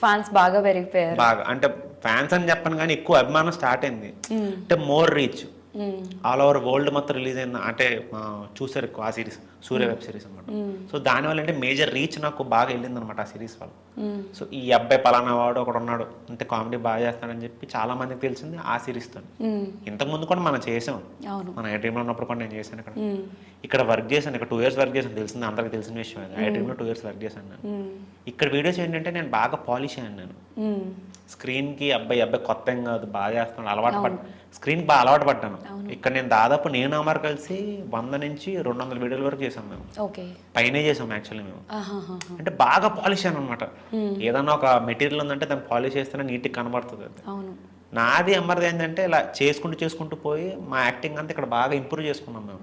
Fans బాగా పెరిగిపోయారు. బాగా అంటే ఫ్యాన్స్ అని చెప్పను కానీ ఎక్కువ అభిమానం స్టార్ట్ అయింది. అంటే more reach all over world మొత్తం రిలీజ్ అయింది. అంటే చూసారు ఎక్కువ ఆ సిరీస్, సూర్య వెబ్ సిరీస్ అనమాట. సో దానివల్ల అంటే మేజర్ రీచ్ నాకు బాగా వెళ్ళింది అనమాట ఆ సిరీస్ వల్ల. సో ఈ అబ్బాయి పలానా వాడు ఒకడు ఉన్నాడు, అంటే కామెడీ బాగా చేస్తాడని చెప్పి చాలా మందికి తెలిసింది ఆ సిరీస్తో. ఇంతకుముందు కూడా మనం చేసాం, మన ఐ డ్రీమ్లో ఉన్నప్పుడు కూడా నేను చేశాను. ఇక్కడ వర్క్ చేశాను, ఇక్కడ 2 years వర్క్ చేశాను, తెలిసింది అందరికి తెలిసిన విషయం అది. ఐ డ్రీమ్లో 2 years వర్క్ చేశాను నేను. ఇక్కడ వీడియోస్ ఏంటంటే నేను బాగా పాలిష్ అయ్యాను. నేను స్క్రీన్కి అబ్బాయి కొత్త ఏం కాదు, బాగా చేస్తున్నాడు, అలవాటు స్క్రీన్కి బాగా అలవాటు పడ్డాను. ఇక్కడ నేను దాదాపు నేను అమర్ కలిసి 100 నుంచి 200 వీడియోల వరకు చేసాం మేము. పైనే చేసాం యాక్చువల్లీ మేము. అంటే బాగా పాలిష్ అయ్యాను అనమాట. ఏదన్నా ఒక మెటీరియల్ ఉందంటే దాన్ని పాలిష్ చేస్తేనే నీట్గా కనబడుతుంది అది. నాది అమ్మది ఏంటంటే ఇలా చేసుకుంటూ పోయి మా యాక్టింగ్ అంతా ఇక్కడ బాగా ఇంప్రూవ్ చేసుకున్నాం మేము.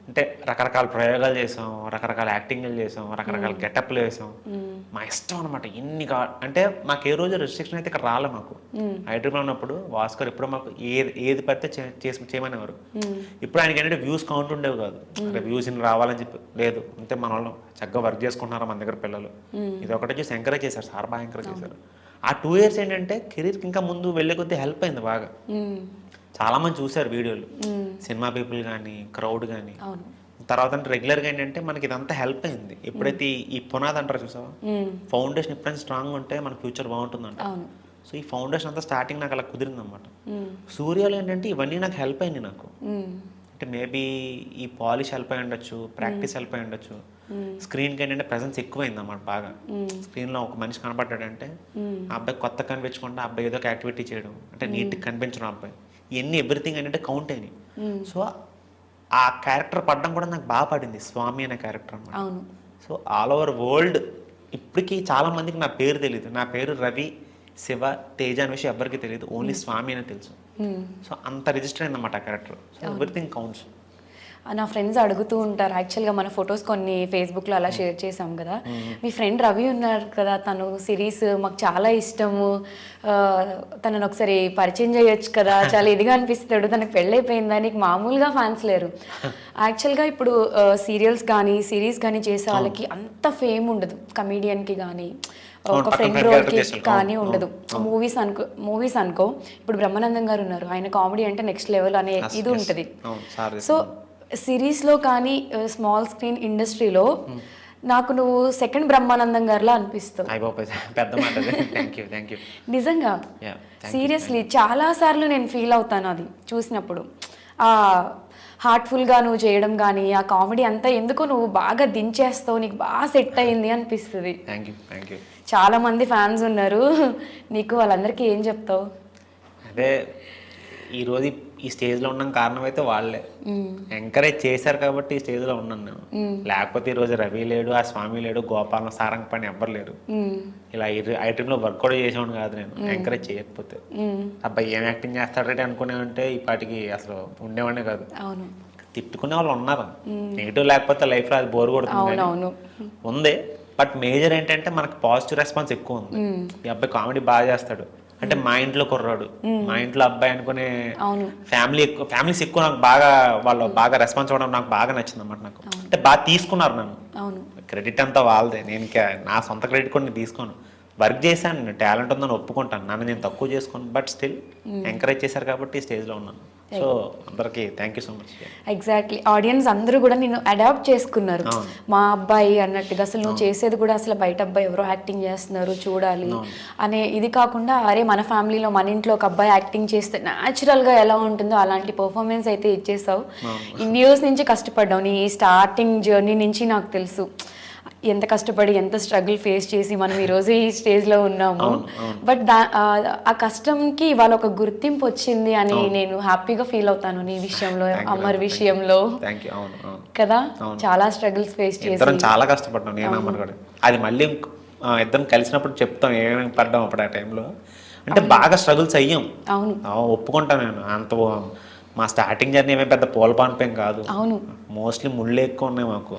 అంటే రకరకాల ప్రయోగాలు చేసాం, రకరకాల యాక్టింగ్లు చేసాం, రకరకాల గెటప్లు వేసాం. మా ఇష్టం అనమాట. అంటే మాకు ఏ రోజు రెస్ట్రిక్షన్ అయితే ఇక్కడ రాలే మాకు. హైదరాబాద్ ఉన్నప్పుడు భాస్కర్ ఎప్పుడు మాకు ఏది పడితే చేయమనేవారు. ఇప్పుడు ఆయనకి ఏంటంటే వ్యూస్ కౌంట్ ఉండేవి కాదు. అంటే వ్యూస్ రావాలని చెప్పి లేదు, అంటే మన వాళ్ళు చక్కగా వర్క్ చేసుకుంటున్నారు మన దగ్గర పిల్లలు. ఇది ఒకటి చూసి ఎంకరేజ్ చేశారు సార్, బాగా ఎంకరేజ్ చేశారు. ఆ 2 years ఏంటంటే కెరీర్కి ఇంకా ముందు వెళ్ళే కొద్దీ హెల్ప్ అయింది బాగా. చాలా మంది చూసారు వీడియోలు, సినిమా పీపుల్ కానీ క్రౌడ్ కానీ. తర్వాత అంటే రెగ్యులర్గా ఏంటంటే మనకి ఇదంతా హెల్ప్ అయింది. ఎప్పుడైతే ఈ పునాది అంటారు చూసావా, ఫౌండేషన్ ఎప్పుడైనా స్ట్రాంగ్ ఉంటే మన ఫ్యూచర్ బాగుంటుందంట. సో ఈ ఫౌండేషన్ అంతా స్టార్టింగ్ నాకు అలా కుదిరింది అనమాట. సూర్యాలో ఏంటంటే ఇవన్నీ నాకు హెల్ప్ అయింది. నాకు అంటే మేబీ ఈ పాలిష్ హెల్ప్ అయి ఉండొచ్చు, ప్రాక్టీస్ హెల్ప్ అయి ఉండొచ్చు. స్క్రీన్కి ఏంటంటే ప్రెజెన్స్ ఎక్కువైంది అన్నమాట బాగా. స్క్రీన్లో ఒక మనిషి కనపడ్డాడంటే ఆ అబ్బాయి కొత్త కనిపించకుండా అబ్బాయి ఏదో ఒక యాక్టివిటీ చేయడం, అంటే నీట్గా కనిపించడం అబ్బాయి, ఇవన్నీ ఎవ్రీథింగ్ ఏంటంటే కౌంట్ అయినాయి. సో ఆ క్యారెక్టర్ పడడం కూడా నాకు బాగా పడింది, స్వామి అనే క్యారెక్టర్ అన్నమాట. సో ఆల్ ఓవర్ వరల్డ్ ఇప్పటికీ చాలా మందికి నా పేరు తెలియదు. నా పేరు రవి, శివ, తేజ అనే విషయం ఎవరికి తెలియదు, ఓన్లీ స్వామి అని తెలుసు. సో అంత రిజిస్టర్ అయిందన్నమాట ఆ క్యారెక్టర్. So everything counts. నా ఫ్రెండ్స్ అడుగుతూ ఉంటారు, యాక్చువల్గా మన ఫొటోస్ కొన్ని ఫేస్బుక్లో అలా షేర్ చేసాం కదా, మీ ఫ్రెండ్ రవి ఉన్నారు కదా, తను సిరీస్ మాకు చాలా ఇష్టము, తనను ఒకసారి పరిచయం చేయొచ్చు కదా, చాలా ఇదిగా అనిపిస్తాడు, తనకు పెళ్ళైపోయిందా, నీకు మామూలుగా ఫ్యాన్స్ లేరు. యాక్చువల్గా ఇప్పుడు సీరియల్స్ కానీ సిరీస్ కానీ చేసే వాళ్ళకి అంత ఫేమ్ ఉండదు, కమీడియన్కి కానీ ఒక ఫ్రెండ్ రోల్కి కానీ ఉండదు. మూవీస్ అనుకో ఇప్పుడు బ్రహ్మానందం గారు ఉన్నారు, ఆయన కామెడీ అంటే నెక్స్ట్ లెవెల్ అనే ఇది ఉంటుంది. సో సిరీస్లో కానీ స్మాల్ స్క్రీన్ ఇండస్ట్రీలో నాకు నువ్వు సెకండ్ బ్రహ్మానందం గారిలా అనిపిస్తావు. నిజంగా సీరియస్లీ చాలా సార్లు నేను ఫీల్ అవుతాను అది చూసినప్పుడు. ఆ హార్ట్ఫుల్గా నువ్వు చేయడం కానీ ఆ కామెడీ అంతా ఎందుకో నువ్వు బాగా దించేస్తావు, నీకు బాగా సెట్ అయింది అనిపిస్తుంది. చాలా మంది ఫ్యాన్స్ ఉన్నారు నీకు, వాళ్ళందరికీ ఏం చెప్తావు? అదే ఈరోజు ఈ స్టేజ్లో ఉన్న కారణం అయితే వాళ్ళే ఎంకరేజ్ చేశారు కాబట్టి ఈ స్టేజ్లో ఉన్నాను నేను. లేకపోతే ఈరోజు రవి లేడు, ఆ స్వామి లేడు, గోపాలం, సారంగ పని ఎవ్వరు లేరు. ఇలా ఐటెంలో వర్క్ కూడా చేసేవాడు కాదు నేను ఎంకరేజ్ చేయకపోతే. అబ్బాయి ఏం యాక్టింగ్ చేస్తాడంటే అనుకునే ఉంటే ఈ పాటికి అసలు ఉండేవాడే కాదు. తిట్టుకునే వాళ్ళు ఉన్నారు, నెగిటివ్ లేకపోతే లైఫ్లో అది బోర్ కొడుతుంది ఉంది. బట్ మేజర్ ఏంటంటే మనకు పాజిటివ్ రెస్పాన్స్ ఎక్కువ ఉంది. ఈ అబ్బాయి కామెడీ బాగా చేస్తాడు అంటే మా ఇంట్లో కుర్రాడు, మా ఇంట్లో అబ్బాయి అనుకునే ఫ్యామిలీస్ ఎక్కువ నాకు బాగా వాళ్ళు బాగా రెస్పాన్స్ అవ్వడం నాకు బాగా నచ్చింది అన్నమాట. నాకు అంటే బాగా తీసుకున్నారు నన్ను. క్రెడిట్ అంతా వాళ్ళదే, నేను నా సొంత క్రెడిట్ కూడా నేను తీసుకోను. వర్క్ చేశాను, నేను టాలెంట్ ఉందని ఒప్పుకుంటాను, నన్ను నేను తక్కువ చేసుకోను. బట్ స్టిల్ ఎంకరేజ్ చేశారు కాబట్టి స్టేజ్లో ఉన్నాను. సో అందరికీ thank you so much. Exactly, audience అందరూ కూడా నేను అడాప్ట్ చేసుకున్నారు మా అబ్బాయి అన్నట్టుగా. అసలు నువ్వు చేసేది కూడా అసలు బయట అబ్బాయి ఎవరో యాక్టింగ్ చేస్తున్నారు చూడాలి అనే ఇది కాకుండా, అరే మన ఫ్యామిలీలో మన ఇంట్లో ఒక అబ్బాయి యాక్టింగ్ చేస్తే న్యాచురల్గా ఎలా ఉంటుందో అలాంటి పర్ఫార్మెన్స్ అయితే ఇచ్చేసావు. ఇన్ని ఇయర్స్ నుంచి కష్టపడ్డావు, నీ స్టార్టింగ్ జర్నీ నుంచి నాకు తెలుసు ఎంత కష్టపడి ఎంత స్ట్రగుల్ ఫేస్ చేసి మనం ఈరోజు ఈ స్టేజ్లో ఉన్నాము. బట్ ఆ కష్టంకి ఇవాళ ఒక గుర్తింపు వచ్చింది అని నేను హ్యాపీగా ఫీల్ అవుతాను నీ విషయంలో, అమర్ విషయంలో కదా. చాలా స్ట్రగుల్స్ ఫేస్ చేసి చాలా కష్టపడ్డాను నేను, అమర్ కూడా. అది మళ్ళీ ఇద్దరం కలిసినప్పుడు చెప్తాం ఏమేమి పడ్డాం అప్పుడు ఆ టైంలో. అంటే బాగా స్ట్రగుల్స్ అయ్యాం, ఒప్పుకుంటాను నేను. అంత మా స్టార్టింగ్ జర్నీ ఏమే పెద్ద పోలపాన్పేం కాదు, మోస్ట్లీ ముళ్ళే ఎక్కువ ఉన్నాయి మాకు.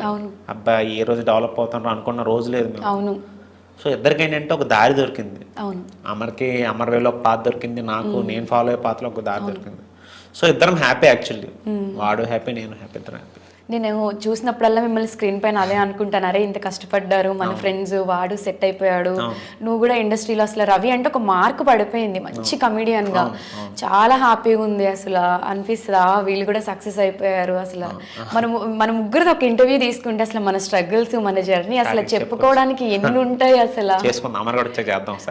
అబ్బాయి ఏ రోజు డెవలప్ అవుతారో అనుకున్న రోజు లేదు మేము. సో ఇద్దరికి ఏంటంటే ఒక దారి దొరికింది, అమర్కి అమర్ వేలో ఒక పాత దొరికింది, నాకు నేను ఫాలో అయ్యే పాతలో ఒక దారి దొరికింది. సో ఇద్దరం హ్యాపీ యాక్చువల్లీ, వాడు హ్యాపీ నేను హ్యాపీ, ఇద్దరం హ్యాపీ. నేను చూసినప్పుడల్లా మిమ్మల్ని స్క్రీన్ పైన అదే అనుకుంటాను, అరే ఇంత కష్టపడ్డారు మన ఫ్రెండ్స్, వాడు సెట్ అయిపోయాడు, నువ్వు కూడా ఇండస్ట్రీలో అసలు రవి అంటే ఒక మార్క్ పడిపోయింది మంచి కమిడియన్ గా, చాలా హ్యాపీగా ఉంది అసలు అనిపిస్తుంది. వీళ్ళు కూడా సక్సెస్ అయిపోయారు. అసలు మన ముగ్గురు ఒక ఇంటర్వ్యూ తీసుకుంటే అసలు మన స్ట్రగుల్స్, మన జర్నీ అసలు చెప్పుకోవడానికి ఎన్ని ఉంటాయి అసలు.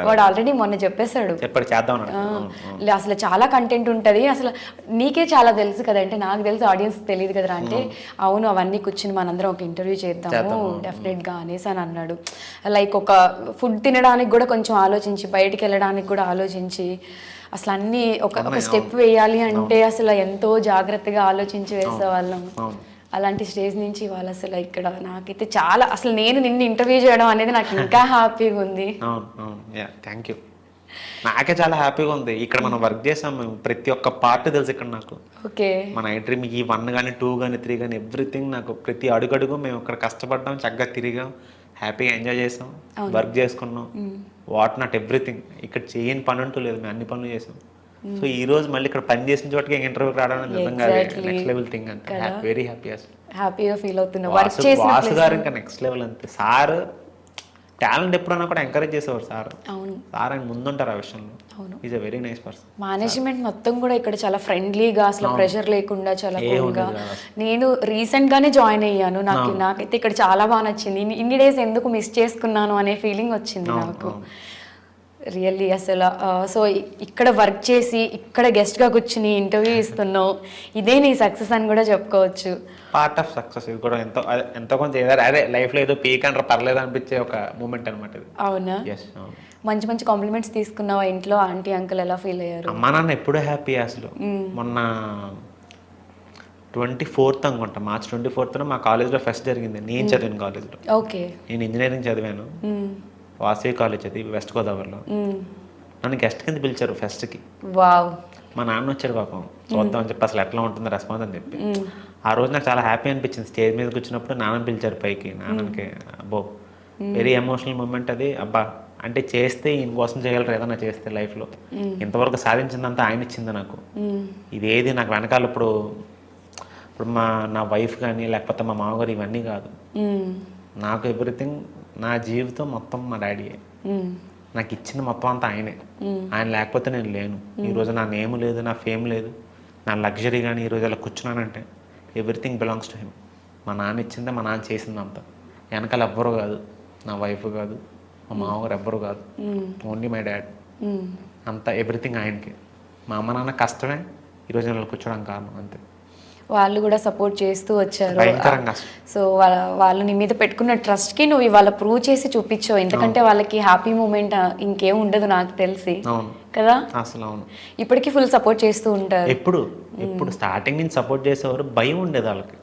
వాడు ఆల్రెడీ మొన్న చెప్పేశాడు అసలు చాలా కంటెంట్ ఉంటది, అసలు నీకే చాలా తెలుసు కదా అంటే, నాకు తెలుసు ఆడియన్స్ తెలియదు కదరా అంటే, అవును అవన్నీ కూర్చుని మనందరం ఒక ఇంటర్వ్యూ చేద్దాము డెఫినెట్గా అనేసి అని అన్నాడు. లైక్ ఒక ఫుడ్ తినడానికి కూడా కొంచెం ఆలోచించి, బయటికి వెళ్ళడానికి కూడా ఆలోచించి, అసలు అన్నీ ఒక స్టెప్ వేయాలి అంటే అసలు ఎంతో జాగ్రత్తగా ఆలోచించి వేసేవాళ్ళం. అలాంటి స్టేజ్ నుంచి వాళ్ళు అసలు ఇక్కడ నాకైతే చాలా, అసలు నేను నిన్ను ఇంటర్వ్యూ చేయడం అనేది నాకు ఇంకా హ్యాపీగా ఉంది. Thank you. నాకే చాలా హ్యాపీగా ఉంది. ఇక్కడ మనం వర్క్ చేసాం, మేము ప్రతి ఒక్క పార్ట్ తెలుసు ఇక్కడ నాకు. ఓకే, మన ఐడ్రీమ్ ఈ 1 కానీ 2 కానీ 3 కానీ ఎవ్రీథింగ్ నాకు ప్రతి అడుగడుగు మేము ఇక్కడ కష్టపడ్డాం, చక్కగా తిరిగాం, హ్యాపీగా ఎంజాయ్ చేసాం, వర్క్ చేసుకున్నాం. What not everything. ఇక్కడ చేయని పని అంటూ లేదు, మేము అన్ని పనులు చేసాం. సో ఈ రోజు మళ్ళీ ఇక్కడ పని చేసిన చోటకి ఇంటర్వ్యూకి రావడం నిజంగా నెక్స్ట్ లెవెల్ థింగ్ అంటే వెరీ హ్యాపీ. అసలు హ్యాపీగా ఫీల్ అవుతున్నా. వాసు గారు ఇంకా నెక్స్ట్ లెవెల్ అంతే. సార్ టాలెంట్ ఎప్పుడన్నా కూడా ఎంకరేజ్ చేసేవారు సార్. అవును, సార్ ఆయన ముందుంటారు ఆ విషయంలో. అవును, is a very nice person. Management మొత్తం కూడా ఇక్కడ చాలా ఫ్రెండ్లీగా, అసలు ప్రెషర్ లేకుండా చాలా కూల్గా. నేను రీసెంట్ గానే జాయిన్ అయ్యాను, నాకైతే ఇక్కడ చాలా బాగా నచ్చింది. ఇన్ని డేస్ ఎందుకు మిస్ చేసుకున్నాను అనే ఫీలింగ్ వచ్చింది నాకు రియల్లీ అసలు. సో ఇక్కడ వర్క్ చేసి ఇక్కడ గెస్ట్గా కూర్చుని ఇంటర్వ్యూ ఇస్తున్నావు, ఇదే నీ సక్సెస్ అని కూడా చెప్పుకోవచ్చు. పార్ట్ ఆఫ్ సక్సెస్ ఇది కూడా. ఎంతో కొంత ఏదో అదే లైఫ్లో ఏదో పీక్ అంటారు పర్లేదు అనిపించే ఒక మూమెంట్ అనమాట ఇది. అవునా? మంచి మంచి కాంప్లిమెంట్స్ తీసుకున్నావా ఇంట్లో? ఆంటీ అంకుల్ ఎలా ఫీల్ అయ్యారు? అమ్మా నాన్న ఎప్పుడూ హ్యాపీ అసలు. మొన్న 24th అనుకుంటా, March 24th మా కాలేజ్లో ఫెస్ట్ జరిగింది. నేను చదివిన కాలేజ్లో. ఓకే, నేను ఇంజనీరింగ్ చదివాను, వాసవి కాలేజ్ అది వెస్ట్ గోదావరిలో. నన్ను గెస్ట్ కింద పిలిచారు ఫెస్ట్కి. వావ్. మా నాన్న వచ్చాడు పాపం, చూద్దాం అని చెప్పి అసలు ఎట్లా ఉంటుంది రెస్పాన్స్ అని చెప్పి. ఆ రోజు నాకు చాలా హ్యాపీ అనిపించింది. స్టేజ్ మీదకి వచ్చినప్పుడు నాన్నని పిలిచారు పైకి. నాన్నకి అబ్బో వెరీ ఎమోషనల్ మూమెంట్ అది. అబ్బా అంటే చేస్తే ఈయన కోసం చేయగలరు ఏదన్నా చేస్తే లైఫ్లో. ఇంతవరకు సాధించిందంతా ఆయన ఇచ్చింది నాకు. ఇదేది నాకు వెనకాల ఇప్పుడు నా వైఫ్ కానీ లేకపోతే మా మామగారు ఇవన్నీ కాదు. నాకు ఎవ్రీథింగ్, నా జీవితం మొత్తం మా డాడీయే. నాకు ఇచ్చింది మొత్తం అంతా ఆయనే. ఆయన లేకపోతే నేను లేను. ఈరోజు నా నేమ్ లేదు, నా ఫేమ్ లేదు, నా లగ్జరీ కానీ ఈరోజు అలా కూర్చున్నానంటే ఎవ్రీథింగ్ బిలాంగ్స్ టు హిమ్. మా నాన్న ఇచ్చిందే, మా నాన్న చేసిందంతా. వెనకాల ఎవ్వరు కాదు, నా వైఫ్ కాదు, మా మామగారు ఎవ్వరు కాదు, ఓన్లీ మై డాడ్. అంతా ఎవ్రీథింగ్ ఆయనకి. మా అమ్మ నాన్న కష్టమే ఈరోజు నేను కూర్చోవడం కారణం అంతే. వాళ్ళు కూడా సపోర్ట్ చేస్తూ వచ్చారు. సో వాళ్ళు నీ మీద పెట్టుకున్న ట్రస్ట్కి నువ్వు ఇవాళ ప్రూవ్ చేసి చూపించావు. ఎందుకంటే వాళ్ళకి హ్యాపీ మూమెంట్ ఇంకేం ఉండదు నాకు తెలిసి కదా. అసలు అవును, ఇప్పటికీ ఫుల్ సపోర్ట్ చేస్తూ ఉంటారు. ఎప్పుడు స్టార్టింగ్ నుంచి సపోర్ట్ చేసేవారు. భయం ఉండేది వాళ్ళకి,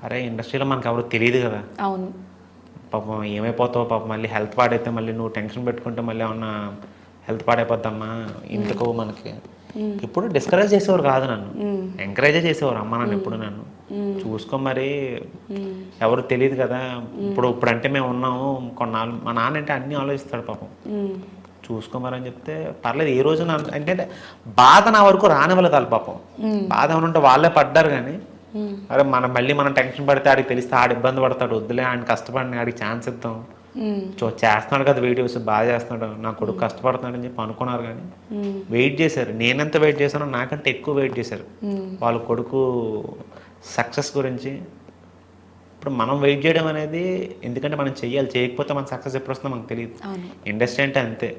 అరే ఇండస్ట్రీలో మనకు ఎవరు తెలియదు కదా. అవును, పాపం ఏమైపోతావు పాపం, మళ్ళీ హెల్త్ పాడైతే మళ్ళీ నువ్వు టెన్షన్ పెట్టుకుంటే మళ్ళీ ఏమన్నా హెల్త్ పాడైపోద్దమ్మా ఇంతకు మనకి. ఇప్పుడు డిస్కరేజ్ చేసేవారు కాదు, నన్ను ఎంకరేజ్ చేసేవారు అమ్మ నాన్న. ఎప్పుడు నన్ను చూసుకో మరి, ఎవరు తెలియదు కదా. ఇప్పుడు అంటే మేము ఉన్నాము కొన్నాళ్ళు. మా నాన్న అంటే అన్ని ఆలోచిస్తాడు పాపం. చూసుకోమని చెప్తే పర్లేదు. ఏ రోజు అంటే బాధ నా వరకు రానివ్వలేదు వాళ్ళు పాపం. బాధ ఏమనుంటే వాళ్ళే పడ్డారు కానీ, అరే మనం టెన్షన్ పడితే ఆడికి తెలిస్తే ఆడు ఇబ్బంది పడతాడు, వద్దులే ఆయన కష్టపడిన ఆడికి ఛాన్స్ ఇద్దాం, చేస్తున్నాడు కదా వీడియోస్ బాగా చేస్తున్నాడు, నా కొడుకు కష్టపడుతున్నాడు అని చెప్పి అనుకున్నారు. కానీ వెయిట్ చేశారు. నేనెంత వెయిట్ చేశానో నాకంటే ఎక్కువ వెయిట్ చేశారు వాళ్ళ కొడుకు సక్సెస్ గురించి. ఇప్పుడు మనం వెయిట్ చేయడం అనేది ఎందుకంటే మనం చెయ్యాలి, చేయకపోతే మన సక్సెస్ ఎప్పుడు వస్తుందో మనకు తెలియదు. ఇండస్ట్రీ అంటే అంతే,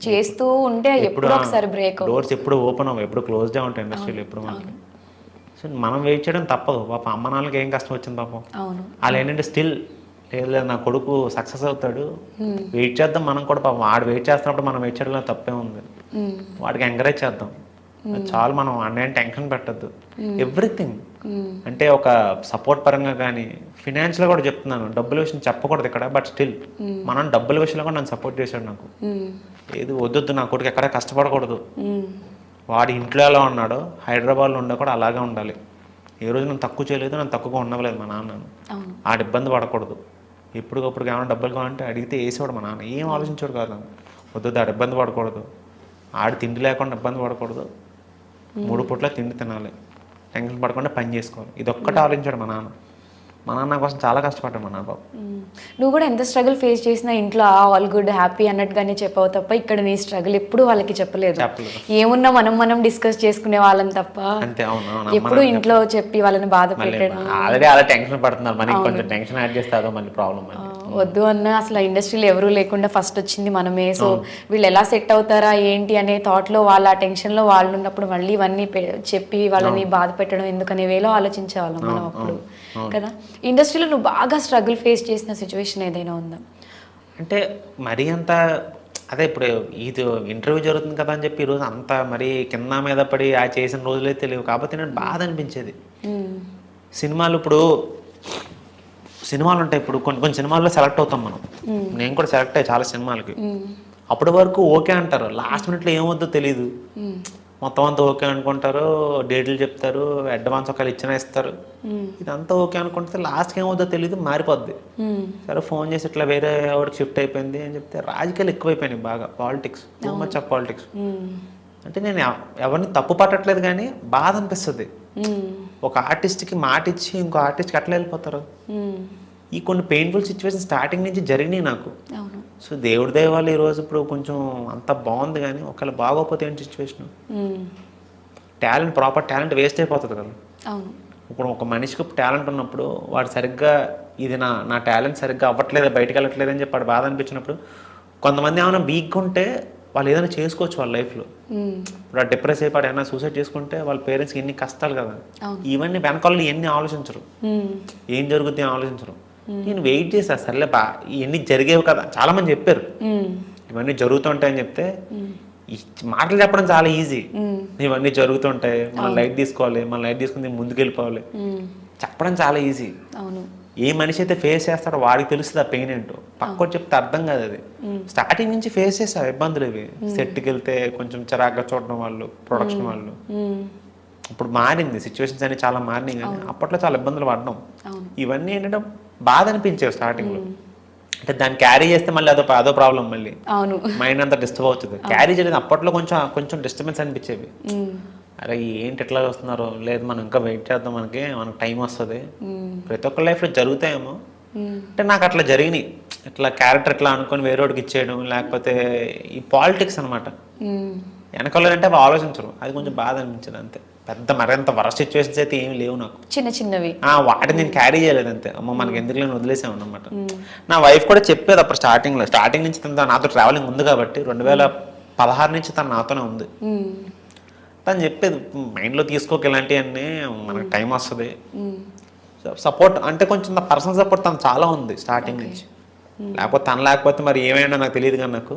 చేస్తూ ఉంటే ఎప్పుడు ఒకసారి బ్రేక్, డోర్స్ ఎప్పుడు ఓపెన్ అవ్వవు, ఎప్పుడు క్లోజ్గా ఉంటాయి ఇండస్ట్రీలో ఎప్పుడు మనకి. సో మనం వెయిట్ చేయడం తప్పదు. పాపం అమ్మ నాన్నలకి ఏం కష్టం వచ్చింది పాపం. వాళ్ళు ఏంటంటే స్టిల్ లేదు నా కొడుకు సక్సెస్ అవుతాడు, వెయిట్ చేద్దాం మనం కూడా. పాపం వాడు వెయిట్ చేస్తున్నప్పుడు మనం వెయిట్ చేయడంలో తప్పే ఉంది. వాడికి ఎంకరేజ్ చేద్దాం చాలు. మనం అన్నయ్య టెన్షన్ పెట్టద్దు. ఎవ్రీథింగ్ అంటే ఒక సపోర్ట్ పరంగా కానీ ఫినాన్షియల్గా కూడా చెప్తున్నాను. డబ్బుల విషయం చెప్పకూడదు ఇక్కడ, బట్ స్టిల్ మనం డబ్బుల విషయంలో కూడా నన్ను సపోర్ట్ చేశాడు. నాకు ఏది వద్దొద్దు, నా కొడుకు ఎక్కడ కష్టపడకూడదు, వాడి ఇంట్లో ఎలా ఉన్నాడో హైదరాబాద్లో ఉండే కూడా అలాగే ఉండాలి. ఏ రోజు నన్ను తక్కువ చేయలేదు, నన్ను తక్కువగా ఉండవలేదు మా నాన్న. ఆడ ఇబ్బంది పడకూడదు. ఎప్పటికప్పుడు ఏమైనా డబ్బులు కావాలంటే అడిగితే వేసేవాడు మా నాన్న. ఏం ఆలోచించాడు కాదు. వద్దు ఆడ ఇబ్బంది పడకూడదు, ఆడ తిండి లేకుండా ఇబ్బంది పడకూడదు, 3 పూట్ల తిండి తినాలి, టెన్షన్ పడకుండా పని చేసుకోవాలి. ఇది ఒక్కటే ఆలోచించాడు మా నాన్న. మా నాన్న కోసం చాలా కష్టపడ్డాడు మా నాన్న బాబు. నువ్వు కూడా ఎంత స్ట్రగుల్ ఫేస్ చేసినా ఇంట్లో ఆల్ గుడ్ హ్యాపీ అన్నట్టుగానే చెప్పావు తప్ప ఇక్కడ నీ స్ట్రగుల్ ఎప్పుడు వాళ్ళకి చెప్పలేదు. ఏమున్నా మనం డిస్కస్ చేసుకునే వాళ్ళం తప్ప అంతే. అవును. ఎప్పుడు ఇంట్లో చెప్పి వాళ్ళని బాధ పెట్టడం. ఆల్రెడీ అలా టెన్షన్ పడుతున్నారు, మనకి కొంచెం టెన్షన్ యాడ్ చేస్తే అదో మళ్ళీ ప్రాబ్లం. వద్దు అన్న అసలు ఇండస్ట్రీలో ఎవరూ లేకుండా ఫస్ట్ వచ్చింది మనమే. సో వీళ్ళు ఎలా సెట్ అవుతారా ఏంటి అనే థాట్లో వాళ్ళ ఆ టెన్షన్లో వాళ్ళు ఉన్నప్పుడు మళ్ళీ ఇవన్నీ చెప్పి వాళ్ళని బాధ పెట్టడం ఎందుకనే వేలో ఆలోచించేవాళ్ళం మనం అప్పుడు కదా. ఇండస్ట్రీలో నువ్వు బాగా స్ట్రగుల్ ఫేస్ చేసిన సిచ్యువేషన్ ఏదైనా ఉందా? అంటే మరీ అంత అదే ఇప్పుడు ఇది ఇంటర్వ్యూ జరుగుతుంది కదా అని చెప్పి ఈరోజు అంత మరీ కింద మీద పడి ఆ చేసిన రోజులే తెలియవు. కాకపోతే నేను బాధ అనిపించేది. సినిమాలు ఇప్పుడు సినిమాలు ఉంటాయి, ఇప్పుడు కొన్ని సినిమాల్లో సెలెక్ట్ అవుతాం మనం. నేను కూడా సెలెక్ట్ అయ్యి చాలా సినిమాలకి. అప్పటి వరకు ఓకే అంటారు, లాస్ట్ మినిట్లో ఏమవుద్దో తెలీదు. మొత్తం అంతా ఓకే అనుకుంటారు, డేట్లు చెప్తారు, అడ్వాన్స్ ఒకళ్ళు ఇచ్చినా ఇస్తారు, ఇదంతా ఓకే అనుకుంటే లాస్ట్కి ఏమవుద్దో తెలీదు, మారిపోద్ది. సరే ఫోన్ చేసి ఇట్లా వేరే ఎవరికి షిఫ్ట్ అయిపోయింది అని చెప్తే రాజకీయాలు ఎక్కువైపోయినాయి బాగా, politics, too much of politics. అంటే నేను ఎవరిని తప్పు పట్టట్లేదు కానీ బాధ అనిపిస్తుంది. ఒక ఆర్టిస్ట్కి మాట ఇచ్చి ఇంకో ఆర్టిస్ట్కి అట్లా వెళ్ళిపోతారు. ఈ కొన్ని పెయిన్ఫుల్ సిచ్యువేషన్ స్టార్టింగ్ నుంచి జరిగినాయి నాకు. సో దేవుడి దయ వల్ల ఈరోజు ఇప్పుడు కొంచెం అంత బాగుంది. కానీ ఒకవేళ బాగోకపోతే ఏంటి situation, talent proper talent waste అయిపోతుంది కదా. ఇప్పుడు ఒక మనిషికి టాలెంట్ ఉన్నప్పుడు వాడు సరిగ్గా ఇది నా టాలెంట్ సరిగ్గా అవ్వట్లేదు, బయటకు వెళ్ళట్లేదు అని చెప్పి వాడు బాధ అనిపించినప్పుడు, కొంతమంది ఏమైనా వీక్గా ఉంటే వాళ్ళు ఏదైనా చేసుకోవచ్చు వాళ్ళ లైఫ్లో. ఇప్పుడు డిప్రెస్ అయిపోయి ఏమైనా సూసైడ్ చేసుకుంటే వాళ్ళ పేరెంట్స్కి ఎన్ని కష్టాలు కదా. ఇవన్నీ వెనకాల ఎన్ని ఆలోచించరు, ఏం జరుగుతుంది ఆలోచించరు. నేను వెయిట్ చేసా, సర్లే ఇవన్నీ జరిగేవి కదా. చాలా మంది చెప్పారు ఇవన్నీ జరుగుతుంటాయని చెప్తే, మాటలు చెప్పడం చాలా ఈజీ. ఇవన్నీ జరుగుతుంటాయి, మనం లైట్ తీసుకోవాలి, మనం లైట్ తీసుకుని ముందుకు వెళ్ళిపోవాలి, చెప్పడం చాలా ఈజీ. ఏ మనిషి అయితే ఫేస్ చేస్తాడో వాడికి తెలుస్తుంది ఆ పెయిన్ ఏంటో. పక్కోటి చెప్తే అర్థం కాదు అది. స్టార్టింగ్ నుంచి ఫేస్ చేసా ఇబ్బందులు ఇవి. సెట్కి వెళ్తే కొంచెం చిరాగ్గా చూడడం వాళ్ళు, ప్రొడక్షన్ వాళ్ళు. ఇప్పుడు మారింది, సిచ్యువేషన్స్ అన్ని చాలా మారినాయి. కానీ అప్పట్లో చాలా ఇబ్బందులు పడ్డాం. ఇవన్నీ ఏంటంటే బాధ అనిపించేవి స్టార్టింగ్లో. అంటే దాన్ని క్యారీ చేస్తే మళ్ళీ అదో ప్రాబ్లం, మళ్ళీ మైండ్ అంతా డిస్టర్బ్ అవుతుంది. క్యారీ చేయలేదు, అప్పట్లో కొంచెం డిస్టర్బెన్స్ అనిపించేవి. అరే ఏంటి ఎట్లా వస్తున్నారో, లేదు మనం ఇంకా వెయిట్ చేద్దాం, మనకు టైం వస్తుంది. ప్రతి ఒక్క లైఫ్లో జరుగుతాయేమో. అంటే నాకు అట్లా జరిగినాయి. ఇట్లా క్యారెక్టర్ ఎట్లా అనుకొని వేరేవాడికి ఇచ్చేయడం, లేకపోతే ఈ పాలిటిక్స్ అనమాట. వెనకాలంటే అవి ఆలోచించరు, అది కొంచెం బాధ అనిపించింది అంతే. పెద్ద మరింత వరస్ట్ సిచ్యువేషన్స్ అయితే ఏమి లేవు నాకు, చిన్నవి. వాటిని నేను క్యారీ చేయలేదు అంతే. అమ్మ మనకి ఎందుకు నేను వదిలేసాను అనమాట. నా వైఫ్ కూడా చెప్పేది అప్పుడు స్టార్టింగ్ నుంచి నాతో ట్రావెలింగ్ ఉంది కాబట్టి 2016 నుంచి తను నాతోనే ఉంది. తను చెప్పేది మైండ్లో తీసుకోక ఇలాంటివన్నీ, మనకు టైం వస్తుంది. సపోర్ట్ అంటే కొంచెం నా పర్సనల్ సపోర్ట్ తను చాలా ఉంది స్టార్టింగ్ నుంచి. లేకపోతే తను లేకపోతే మరి ఏమైనా నాకు తెలియదు కానీ నాకు